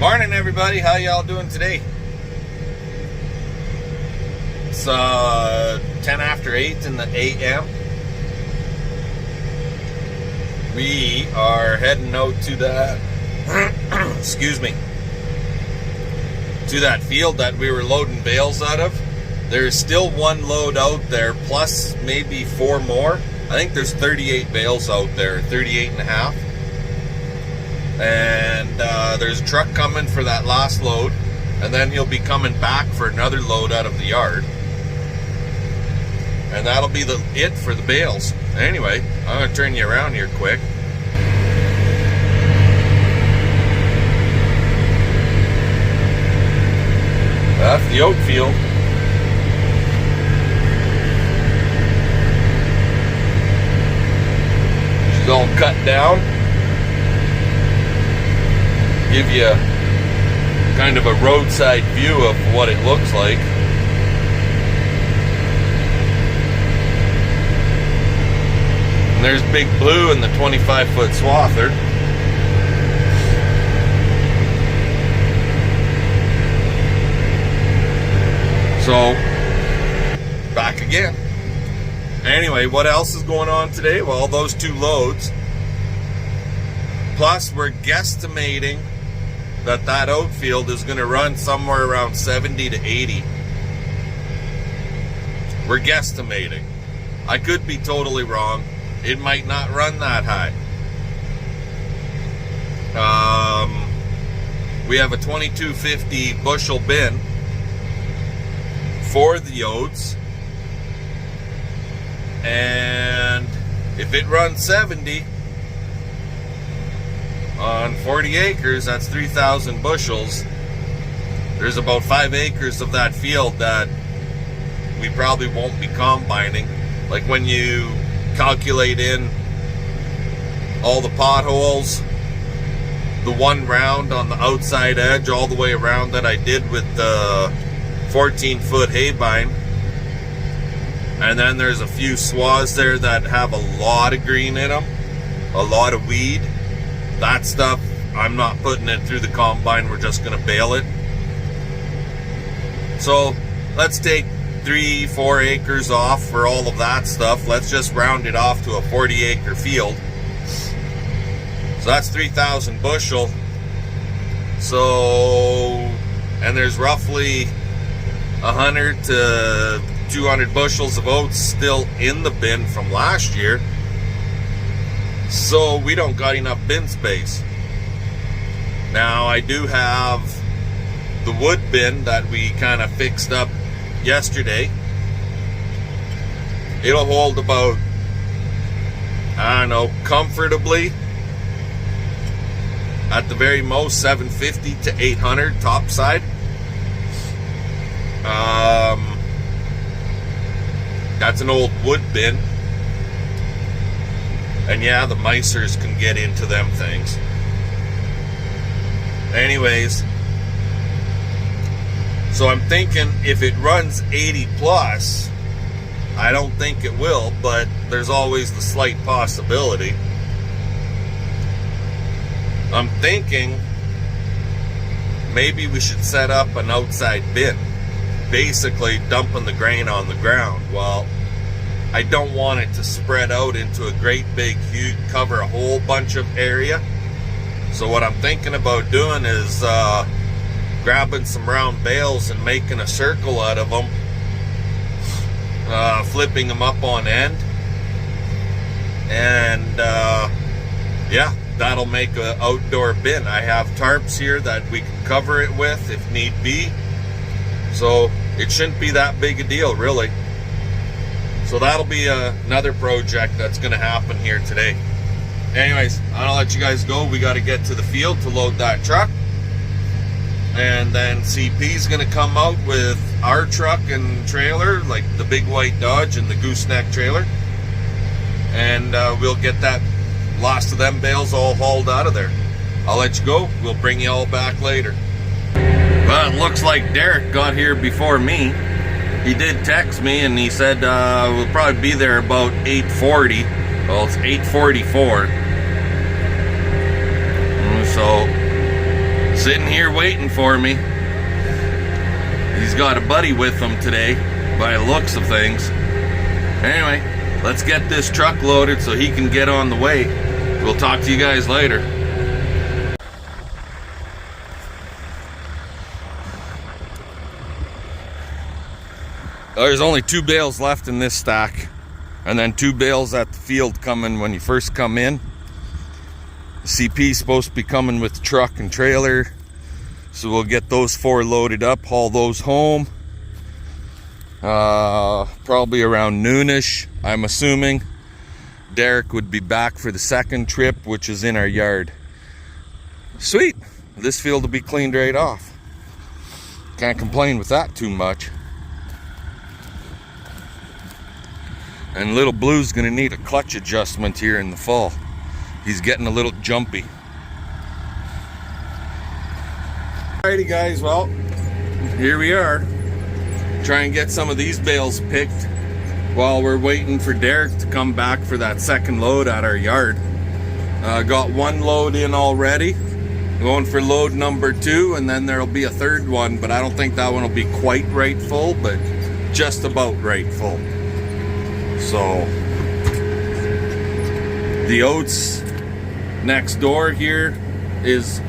Morning, everybody. How y'all doing today? It's 10 after 8 in the a.m. We are heading out to that excuse me, to that field that we were loading bales out of. There's still one load out there, plus maybe 4 more. I think there's 38 bales out there, 38 and a half. And there's a truck coming for that last load, and then he'll be coming back for another load out of the yard, and that'll be it for the bales. Anyway, I'm gonna turn you around here quick. That's the oat field. She's all cut down. Give you kind of a roadside view of what it looks like. And there's Big Blue in the 25-foot swather. So, back again. Anyway, what else is going on today? Well, those 2 loads. Plus, we're guesstimating that oat field is going to run somewhere around 70 to 80. We're guesstimating. I could be totally wrong. It might not run that high. We have a 2250 bushel bin for the oats, and if it runs 70 on 40 acres, that's 3,000 bushels. There's about 5 acres of that field that we probably won't be combining. Like when you calculate in all the potholes, the 1 round on the outside edge all the way around that I did with the 14-foot haybine, and then there's a few swaths there that have a lot of green in them, a lot of weed. That stuff, I'm not putting it through the combine. We're just going to bale it. So let's take 3-4 acres off for all of that stuff. Let's just round it off to a 40-acre field. So that's 3,000 bushel. So, and there's roughly 100 to 200 bushels of oats still in the bin from last year. So we don't got enough bin space. Now I do have the wood bin that we kind of fixed up yesterday. It'll hold about, I don't know, comfortably, at the very most, 750 to 800 topside. That's an old wood bin. And yeah, the micers can get into them things. Anyways, so I'm thinking if it runs 80 plus, I don't think it will, but there's always the slight possibility. I'm thinking maybe we should set up an outside bin, basically dumping the grain on the ground. Well, I don't want it to spread out into a great big, huge, cover a whole bunch of area. So what I'm thinking about doing is grabbing some round bales and making a circle out of them, flipping them up on end, and yeah, that'll make an outdoor bin. I have tarps here that we can cover it with if need be, so it shouldn't be that big a deal, really. So that'll be another project that's going to happen here today. Anyways, I'll let you guys go. We got to get to the field to load that truck. And then CP's going to come out with our truck and trailer, like the big white Dodge and the gooseneck trailer. And we'll get that last of them bales all hauled out of there. I'll let you go. We'll bring you all back later. Well, it looks like Derek got here before me. He did text me and he said we'll probably be there about 8:40. Well, it's 8:44. So Sitting here waiting for me. He's got a buddy with him today, by the looks of things. Anyway, let's get this truck loaded so he can get on the way. We'll talk to you guys later. There's only 2 bales left in this stack, and then 2 bales at the field coming when you first come in. The CP is supposed to be coming with the truck and trailer, so we'll get those 4 loaded up, haul those home. Probably around noonish, I'm assuming. Derek would be back for the second trip, which is in our yard. Sweet, this field will be cleaned right off. Can't complain with that too much. And little Blue's gonna need a clutch adjustment here in the fall. He's getting a little jumpy. Alrighty guys, well, here we are. Try and get some of these bales picked while we're waiting for Derek to come back for that second load at our yard. Got 1 load in already. Going for load number 2, and then there'll be a 3rd one, but I don't think that one will be quite right full, but just about right full. So the oats next door here is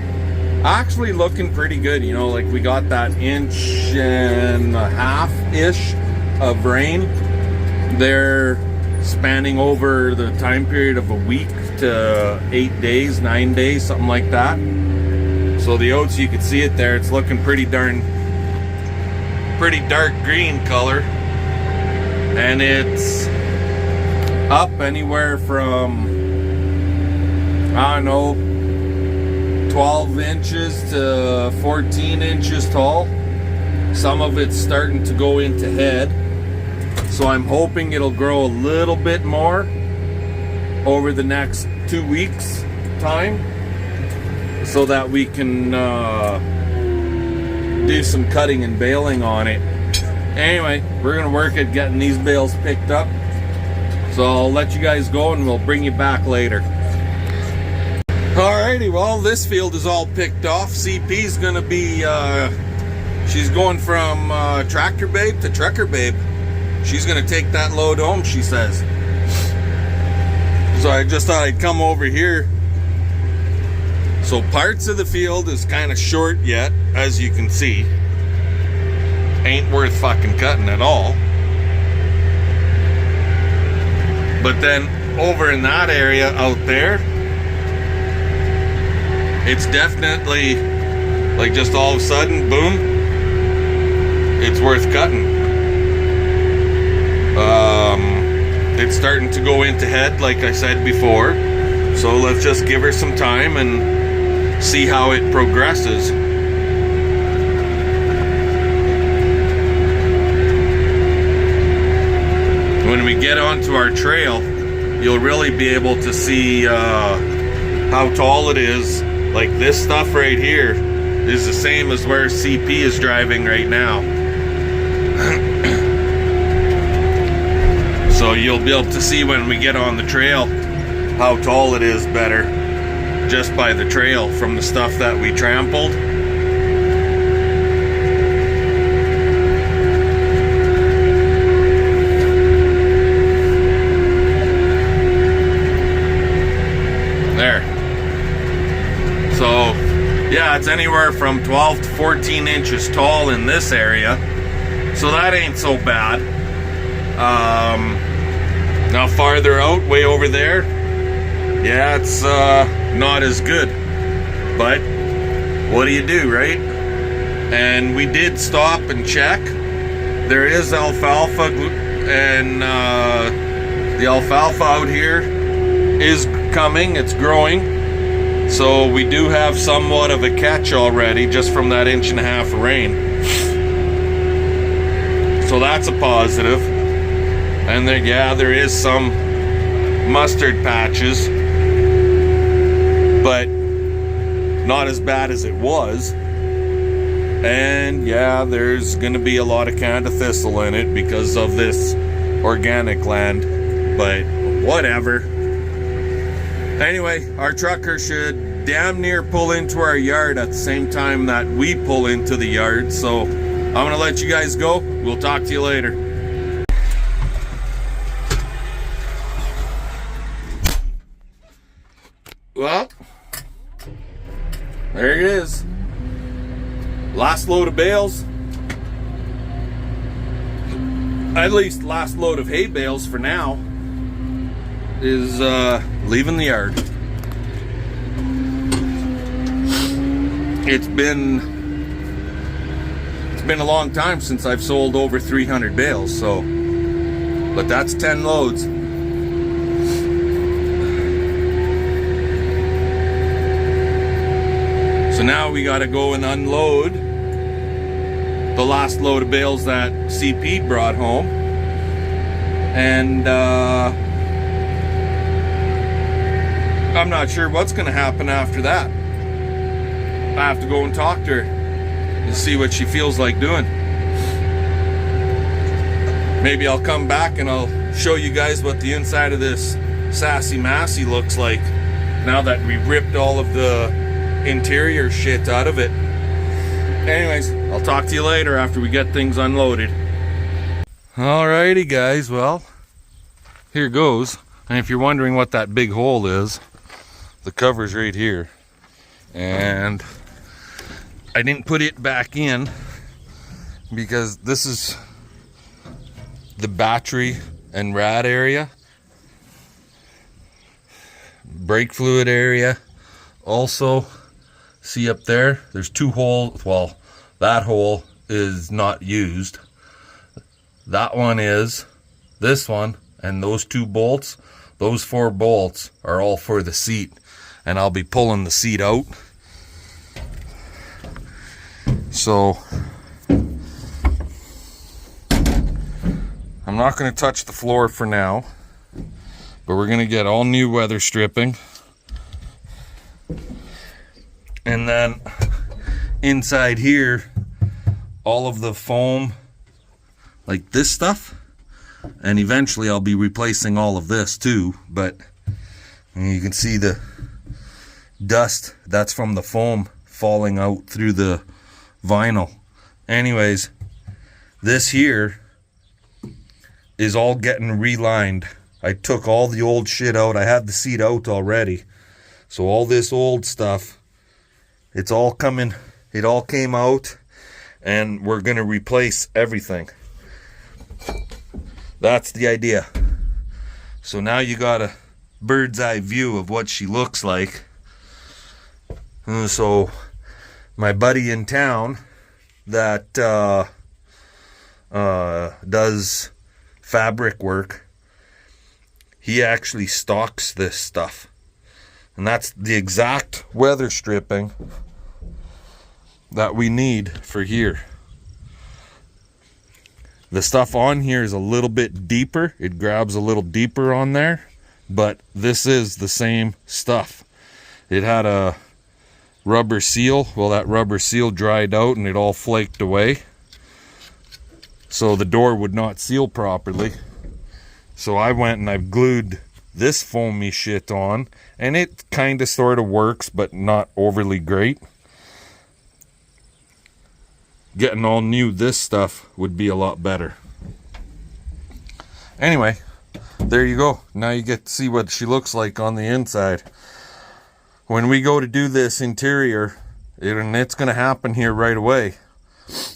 actually looking pretty good. You know, like we got that 1.5-ish of rain. They're spanning over the time period of a week to 8 days, 9 days, something like that. So the oats, you can see it there, it's looking pretty dark green color, and it's up anywhere from, I don't know, 12 inches to 14 inches tall. Some of it's starting to go into head, so I'm hoping it'll grow a little bit more over the next 2 weeks time, so that we can do some cutting and baling on it. Anyway, we're gonna work at getting these bales picked up, so I'll let you guys go and we'll bring you back later. Alrighty, well, this field is all picked off. CP's gonna be, she's going from tractor babe to trucker babe. She's gonna take that load home, she says. So I just thought I'd come over here. So parts of the field is kind of short yet, as you can see. Ain't worth fucking cutting at all. But then over in that area out there, it's definitely like just all of a sudden, boom, it's worth cutting. It's starting to go into head, like I said before. So let's just give her some time and see how it progresses. When we get onto our trail, you'll really be able to see how tall it is. Like this stuff right here is the same as where CP is driving right now. So you'll be able to see when we get on the trail how tall it is better, just by the trail from the stuff that we trampled. There. So yeah, it's anywhere from 12 to 14 inches tall in this area, so that ain't so bad. Now farther out, way over there, yeah, it's not as good, but what do you do, right? And we did stop and check. There is alfalfa, and the alfalfa out here is coming, it's growing. So we do have somewhat of a catch already just from that 1.5 inches of rain. So that's a positive. And there, yeah, there is some mustard patches, but not as bad as it was. And yeah, there's gonna be a lot of Canada thistle in it because of this organic land, but whatever. Anyway, our trucker should damn near pull into our yard at the same time that we pull into the yard. So I'm gonna let you guys go. We'll talk to you later. Well, there it is. Last load of bales. At least last load of hay bales for now is leaving the yard. It's been a long time since I've sold over 300 bales, so, but that's 10 loads. So now we got to go and unload the last load of bales that CP brought home, and I'm not sure what's going to happen after that. I have to go and talk to her and see what she feels like doing. Maybe I'll come back and I'll show you guys what the inside of this Sassy Massy looks like now that we've ripped all of the interior shit out of it. Anyways, I'll talk to you later after we get things unloaded. Alrighty guys, well, here goes. And if you're wondering what that big hole is, the cover's right here. And I didn't put it back in because this is the battery and rad area, brake fluid area. Also, see up there, there's two holes. Well, that hole is not used. That one is, this one, and those two bolts, those 4 bolts are all for the seat. And I'll be pulling the seat out. So I'm not going to touch the floor for now, but we're going to get all new weather stripping. And then inside here, all of the foam, like this stuff, and eventually I'll be replacing all of this too, but you can see the dust that's from the foam falling out through the vinyl. Anyways, this here is all getting relined. I took all the old shit out. I had the seat out already, so all this old stuff, it's all coming, it all came out, and we're gonna replace everything. That's the idea. So now you got a bird's eye view of what she looks like. So my buddy in town that does fabric work, he actually stocks this stuff, and that's the exact weather stripping that we need for here. The stuff on here is a little bit deeper, it grabs a little deeper on there, but this is the same stuff. It had a rubber seal. Well, that rubber seal dried out and it all flaked away, so the door would not seal properly. So I went and I've glued this foamy shit on, and it kind of sort of works, but not overly great. Getting all new this stuff would be a lot better. Anyway, there you go. Now you get to see what she looks like on the inside. When we go to do this interior, and it's going to happen here right away,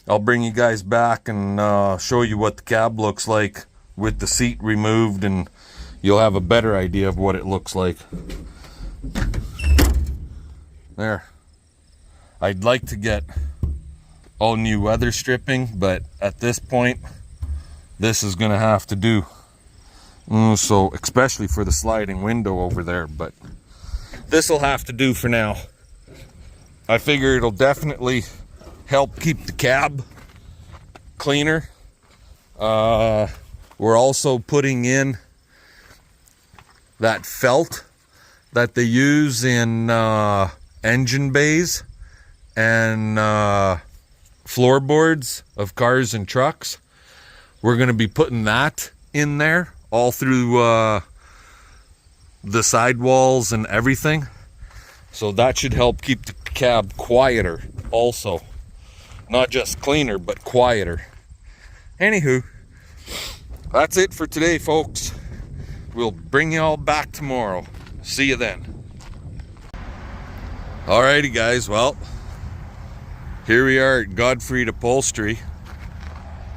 I'll bring you guys back and show you what the cab looks like with the seat removed, and you'll have a better idea of what it looks like. There. I'd like to get all new weather stripping, but at this point, this is going to have to do. So, especially for the sliding window over there, but this will have to do for now. I figure it'll definitely help keep the cab cleaner. We're also putting in that felt that they use in engine bays and floorboards of cars and trucks. We're going to be putting that in there all through the sidewalls and everything. So that should help keep the cab quieter also. Not just cleaner, but quieter. Anywho, that's it for today, folks. We'll bring you all back tomorrow. See you then. Alrighty, guys. Well, here we are at Godfrey Upholstery.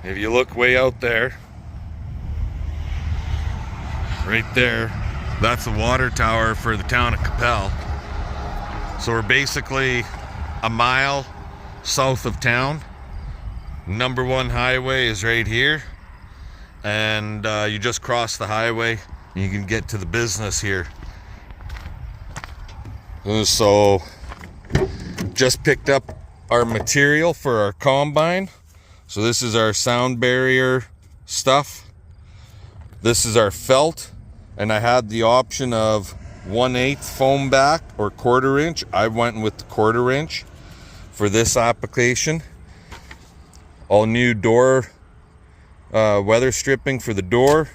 If you look way out there, right there, that's the water tower for the town of Capel. So we're basically a mile south of town. Number 1 highway is right here, and you just cross the highway and you can get to the business here. So just picked up our material for our combine. So this is our sound barrier stuff. This is our felt, and I had the option of 1/8 foam back or 1/4 inch. I went with the 1/4 inch for this application. All new door weather stripping for the door,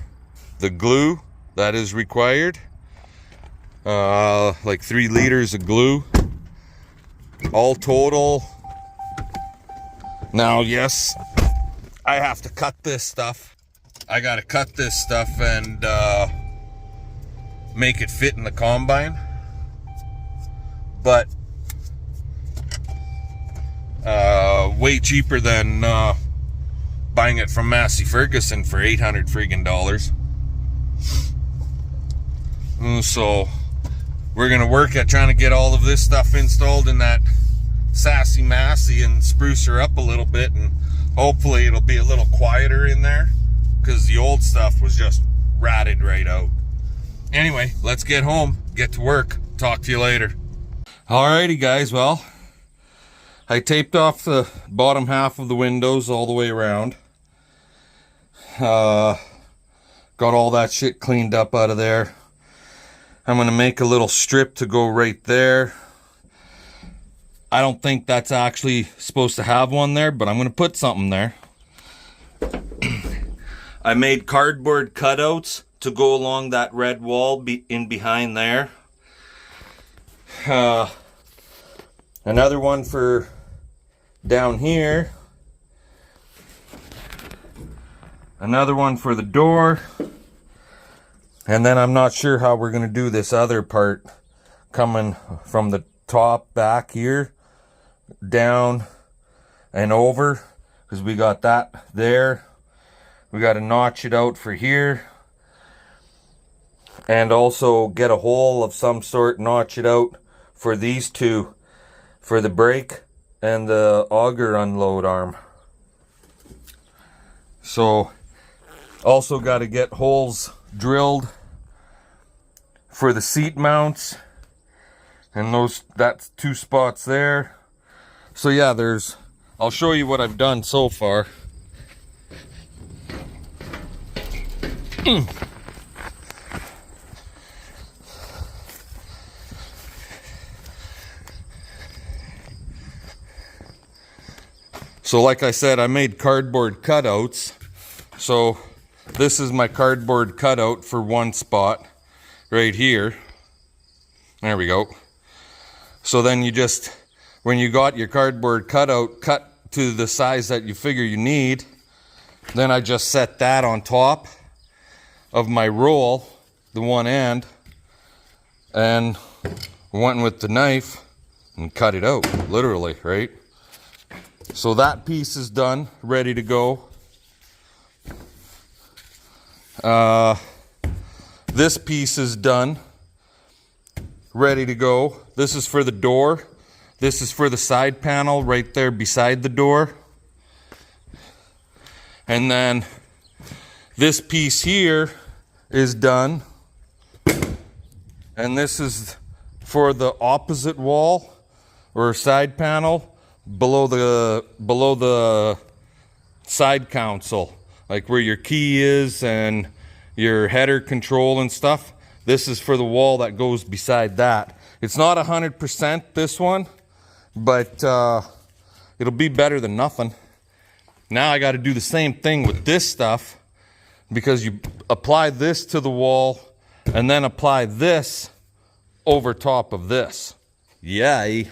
the glue that is required, like 3 liters of glue, all total. Now, yes, I have to cut this stuff. I gotta cut this stuff and make it fit in the combine, but way cheaper than buying it from Massy Ferguson for $800 friggin' dollars. So we're gonna work at trying to get all of this stuff installed in that sassy Massy and spruce her up a little bit, and hopefully it'll be a little quieter in there, because the old stuff was just ratted right out. Anyway, let's get home, get to work. Talk to you later. Alrighty, guys. Well, I taped off the bottom half of the windows all the way around. Got all that shit cleaned up out of there. I'm going to make a little strip to go right there. I don't think that's actually supposed to have one there, but I'm going to put something there. I made cardboard cutouts to go along that red wall in behind there. Another one for down here. Another one for the door. And then I'm not sure how we're going to do this other part coming from the top back here down and over, because we got that there. We got to notch it out for here, and also get a hole of some sort, notch it out for these two, for the brake and the auger unload arm. So also got to get holes drilled for the seat mounts, and that's 2 spots there. So yeah, I'll show you what I've done so far. So like I said, I made cardboard cutouts. So this is my cardboard cutout for one spot right here. There we go. So then you just, when you got your cardboard cutout cut to the size that you figure you need, then I just set that on top of my roll, the one end, and went with the knife and cut it out, literally, right? So that piece is done, ready to go. This piece is done, ready to go. This is for the door. This is for the side panel right there beside the door. And then this piece here is done. And this is for the opposite wall or side panel below the side console, like where your key is and your header control and stuff. This is for the wall that goes beside that. It's not 100% this one, but it'll be better than nothing. Now I got to do the same thing with this stuff, because you apply this to the wall and then apply this over top of this. Yay.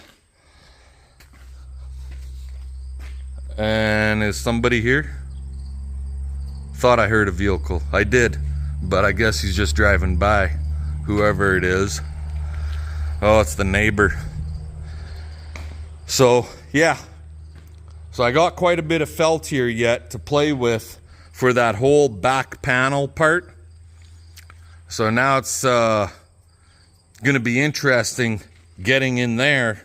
And is somebody here? Thought I heard a vehicle. I did, but I guess he's just driving by, whoever it is. Oh, it's the neighbor. So yeah, so I got quite a bit of felt here yet to play with for that whole back panel part. So now it's gonna be interesting getting in there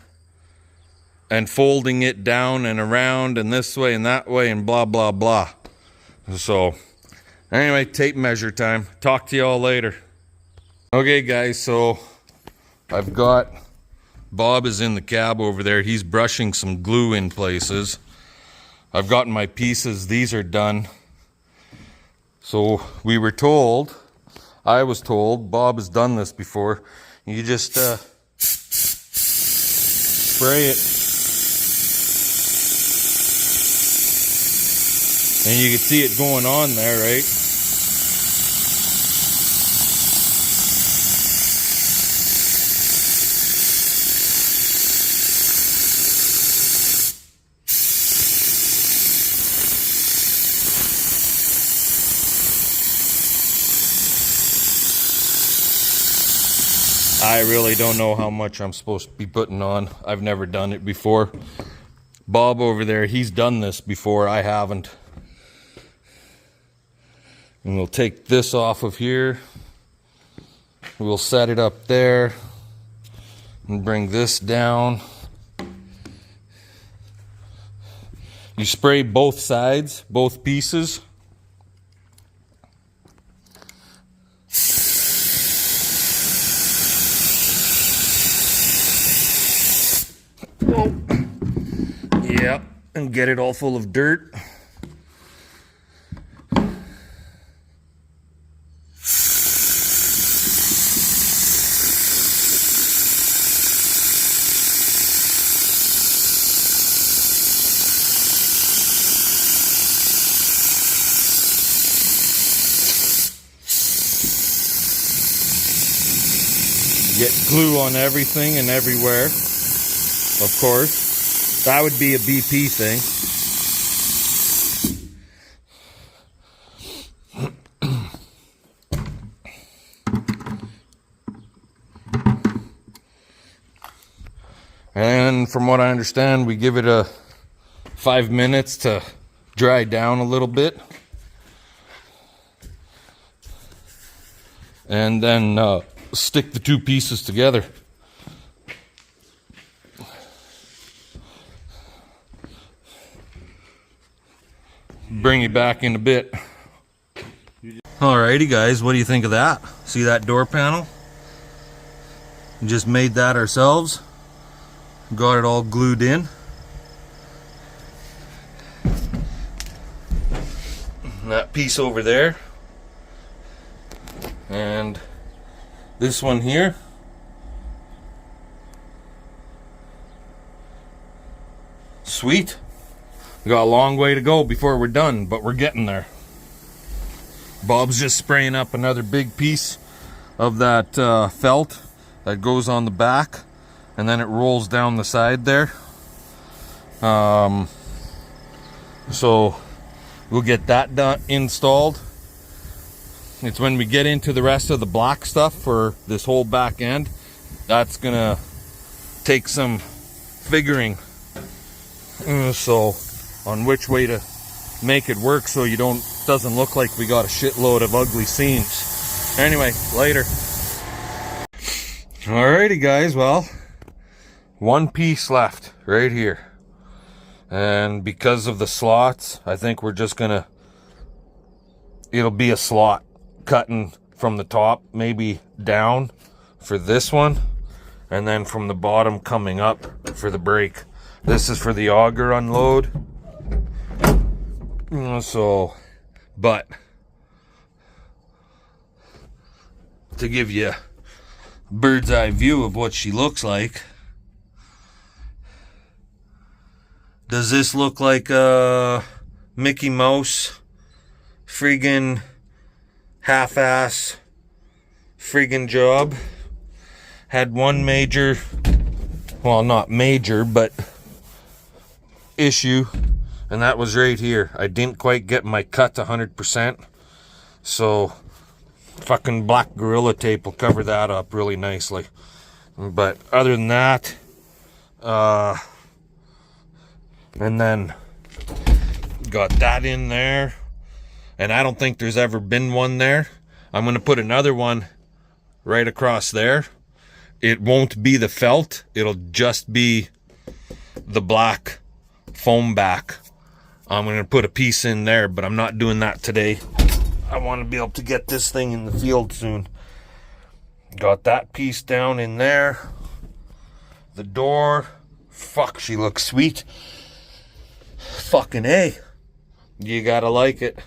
and folding it down and around and this way and that way and blah blah blah. So anyway, tape measure time. Talk to you all later. Okay guys, so I've got, Bob is in the cab over there. He's brushing some glue in places. I've gotten my pieces. These are done. So we were told, I was told, Bob has done this before. You just spray it. And you can see it going on there, right? I really don't know how much I'm supposed to be putting on. I've never done it before. Bob over there, he's done this before. I haven't. And we'll take this off of here. We'll set it up there and bring this down. You spray both sides, both pieces. Yep, and get it all full of dirt. Get glue on everything and everywhere, of course. That would be a BP thing. And from what I understand, we give it a 5 minutes to dry down a little bit. And then stick the two pieces together. Bring you back in a bit. Alrighty guys, what do you think of that? See that door panel? We just made that ourselves. Got it all glued in. And that piece over there. And this one here. Sweet. We got a long way to go before we're done, but we're getting there. Bob's just spraying up another big piece of that felt that goes on the back, and then it rolls down the side there. So we'll get that done, installed. It's when we get into the rest of the black stuff for this whole back end, that's gonna take some figuring. So on which way to make it work so you doesn't look like we got a shitload of ugly seams. Anyway, later. Alrighty guys, well, one piece left right here. And because of the slots, I think we're just gonna, it'll be a slot cutting from the top, maybe down for this one, and then from the bottom coming up for the brake. This is for the auger unload. So, but to give you a bird's eye view of what she looks like, does this look like a Mickey Mouse friggin' half-ass friggin' job? Had one major well, not major, but issue, and that was right here. I didn't quite get my cut 100%, so fucking black Gorilla Tape will cover that up really nicely. But other than that, and then got that in there, and I don't think there's ever been one there. I'm going to put another one right across there. It won't be the felt, it'll just be the black foam back. I'm going to put a piece in there, but I'm not doing that today. I want to be able to get this thing in the field soon. Got that piece down in there. The door, fuck, she looks sweet. Fucking A. You gotta like it.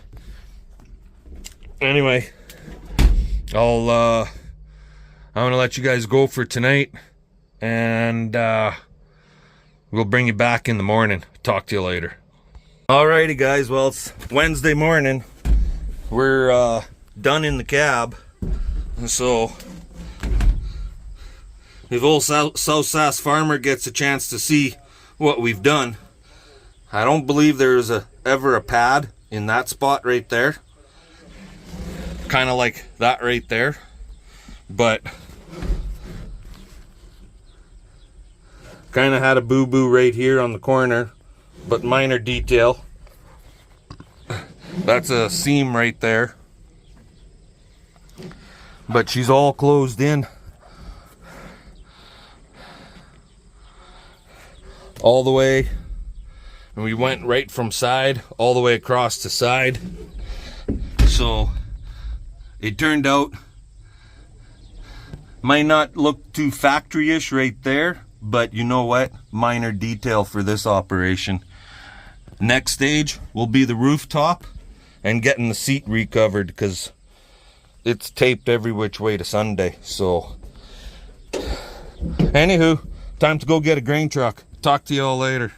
Anyway, I'm gonna let you guys go for tonight, and we'll bring you back in the morning. Talk to you later. Alrighty guys, well, it's Wednesday morning. We're done in the cab, and so if old South Sass farmer gets a chance to see what we've done, I don't believe there's ever a pad in that spot right there, kind of like that right there, but kind of had a boo-boo right here on the corner, but minor detail. That's a seam right there, but she's all closed in all the way, and we went right from side all the way across to side. So it turned out, might not look too factory-ish right there, but you know what, minor detail for this operation. Next stage will be the rooftop and getting the seat recovered, because it's taped every which way to Sunday. So anywho, time to go get a grain truck. Talk to you all later.